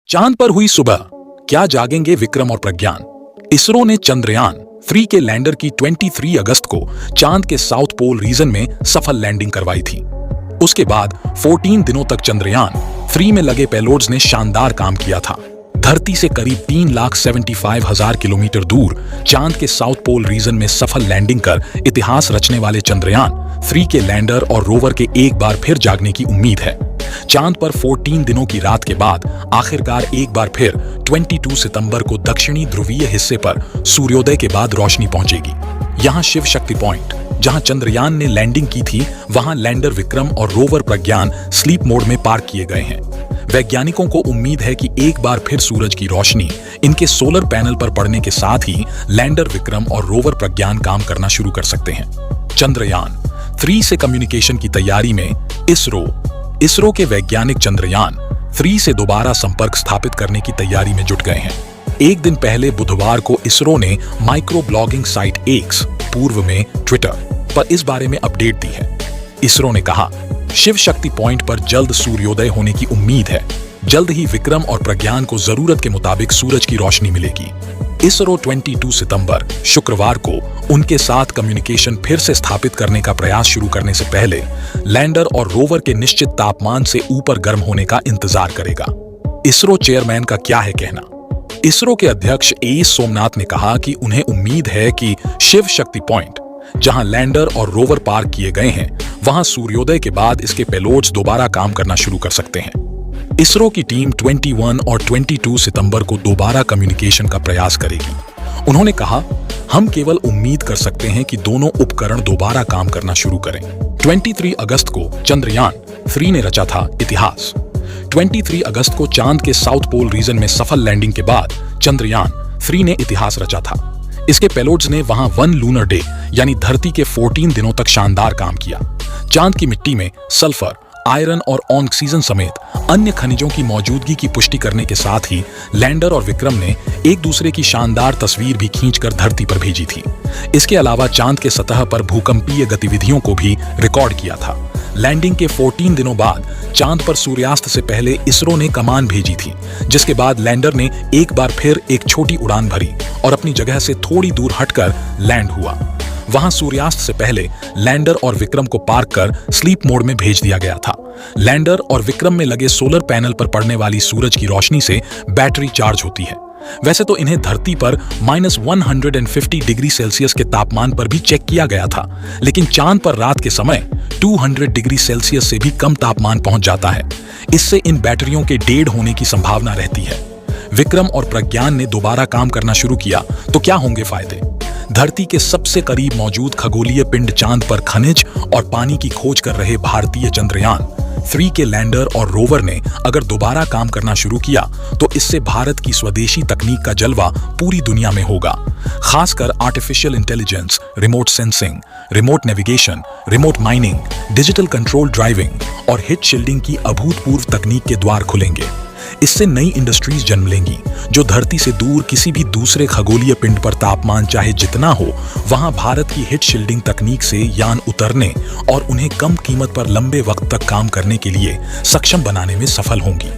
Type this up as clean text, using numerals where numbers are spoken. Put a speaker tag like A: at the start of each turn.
A: चांद पर हुई सुबह, क्या जागेंगे विक्रम और प्रज्ञान। इसरो ने चंद्रयान 3 के लैंडर की 23 अगस्त को चांद के साउथ पोल रीजन में सफल लैंडिंग करवाई थी। उसके बाद 14 दिनों तक चंद्रयान 3 में लगे पेलोड्स ने शानदार काम किया था। धरती से करीब 3,75,000 किलोमीटर दूर चांद के साउथ पोल रीजन में सफल लैंडिंग कर इतिहास रचने वाले चंद्रयान 3 के लैंडर और रोवर के एक बार फिर जागने की उम्मीद है। चांद पर 14 दिनों की रात के बाद आखिरकार एक बार फिर 22 सितंबर को दक्षिणी ध्रुवीय हिस्से पर सूर्योदय के बाद रोशनी पहुंचेगी। यहां शिव शक्ति पॉइंट, जहां चंद्रयान ने लैंडिंग की थी, वहां लैंडर विक्रम और रोवर प्रज्ञान स्लीप मोड में पार्क किए गए हैं। वैज्ञानिकों को उम्मीद है कि एक बार फिर सूरज की रोशनी इनके सोलर पैनल पर पड़ने के साथ ही लैंडर विक्रम और रोवर प्रज्ञान काम करना शुरू कर सकते हैं। चंद्रयान 3 से कम्युनिकेशन की तैयारी में इसरो के वैज्ञानिक चंद्रयान 3 से दोबारा संपर्क स्थापित करने की तैयारी में जुट गए हैं। एक दिन पहले बुधवार को इसरो ने माइक्रो ब्लॉगिंग साइट एक्स, पूर्व में ट्विटर, पर इस बारे में अपडेट दी है। इसरो ने कहा, शिव शक्ति पॉइंट पर जल्द सूर्योदय होने की उम्मीद है। जल्द ही विक्रम और प्रज्ञान को जरूरत के मुताबिक सूरज की रोशनी मिलेगी। इसरो 22 सितंबर शुक्रवार को उनके साथ कम्युनिकेशन फिर से स्थापित करने का प्रयास शुरू करने से पहले लैंडर और रोवर के निश्चित तापमान से ऊपर गर्म होने का इंतजार करेगा। इसरो चेयरमैन का क्या है कहना। इसरो के अध्यक्ष ए सोमनाथ ने कहा कि उन्हें उम्मीद है कि शिव शक्ति पॉइंट, जहां लैंडर और रोवर पार्क किए गए हैं, वहां सूर्योदय के बाद इसके पेलोड्स दोबारा काम करना शुरू कर सकते हैं। इसरो की टीम 21 और 22 सितंबर को दोबारा कम्युनिकेशन का प्रयास करेगी। उन्होंने कहा, हम केवल उम्मीद कर सकते हैं कि दोनों उपकरण दोबारा काम करना शुरू करें। 23 अगस्त को चंद्रयान 3 ने रचा था इतिहास। 23 अगस्त को चांद के साउथ पोल रीजन में सफल लैंडिंग के बाद चंद्रयान 3 ने इतिहास रचा था। इसके पेलोड्स ने वहां 1 लूनर डे यानी धरती के 14 दिनों तक शानदार काम किया। चांद की मिट्टी में सल्फर, आयरन और ऑक्सीजन समेत अन्य खनिजों की मौजूदगी की पुष्टि करने के साथ ही लैंडर और विक्रम ने एक दूसरे की शानदार तस्वीर भी खींचकर धरती पर भेजी थी। इसके अलावा चांद के सतह पर भूकंपीय गतिविधियों को भी रिकॉर्ड किया था। लैंडिंग के 14 दिनों बाद चांद पर सूर्यास्त से पहले इसरो ने कमान भेजी थी, जिसके बाद लैंडर ने एक बार फिर एक छोटी उड़ान भरी और अपनी जगह से थोड़ी दूर हटकर लैंड हुआ। वहां सूर्यास्त से पहले लैंडर और विक्रम को पार्क कर स्लीप मोड में भेज दिया गया था। लैंडर और विक्रम में लगे सोलर पैनल पर पड़ने वाली सूरज की रोशनी से बैटरी चार्ज होती है। वैसे तो इन्हें धरती पर -150 डिग्री सेल्सियस के तापमान पर भी चेक किया गया था, लेकिन चांद पर रात के समय 200 डिग्री सेल्सियस से भी कम तापमान पहुंच जाता है। इससे इन बैटरियों के डेड होने की संभावना रहती है। विक्रम और प्रज्ञान ने दोबारा काम करना शुरू किया तो क्या होंगे फायदे। धरती के सबसे करीब मौजूद खगोलीय पिंड चांद पर खनिज और पानी की खोज कर रहे भारतीय चंद्रयान 3 के लैंडर और रोवर ने अगर दोबारा काम करना शुरू किया तो इससे भारत की स्वदेशी तकनीक का जलवा पूरी दुनिया में होगा। खासकर artificial intelligence, remote sensing, remote navigation, remote mining, digital control driving और हीट शील्डिंग की अभूतपूर्व तकनीक के द्वार खुलेंगे। इससे नई इंडस्ट्रीज जन्म लेंगी जो धरती से दूर किसी भी दूसरे खगोलीय पिंड पर तापमान चाहे जितना हो, वहां भारत की हीट शील्डिंग तकनीक से यान उतरने और उन्हें कम कीमत पर लंबे वक्त तक काम करने के लिए सक्षम बनाने में सफल होंगी।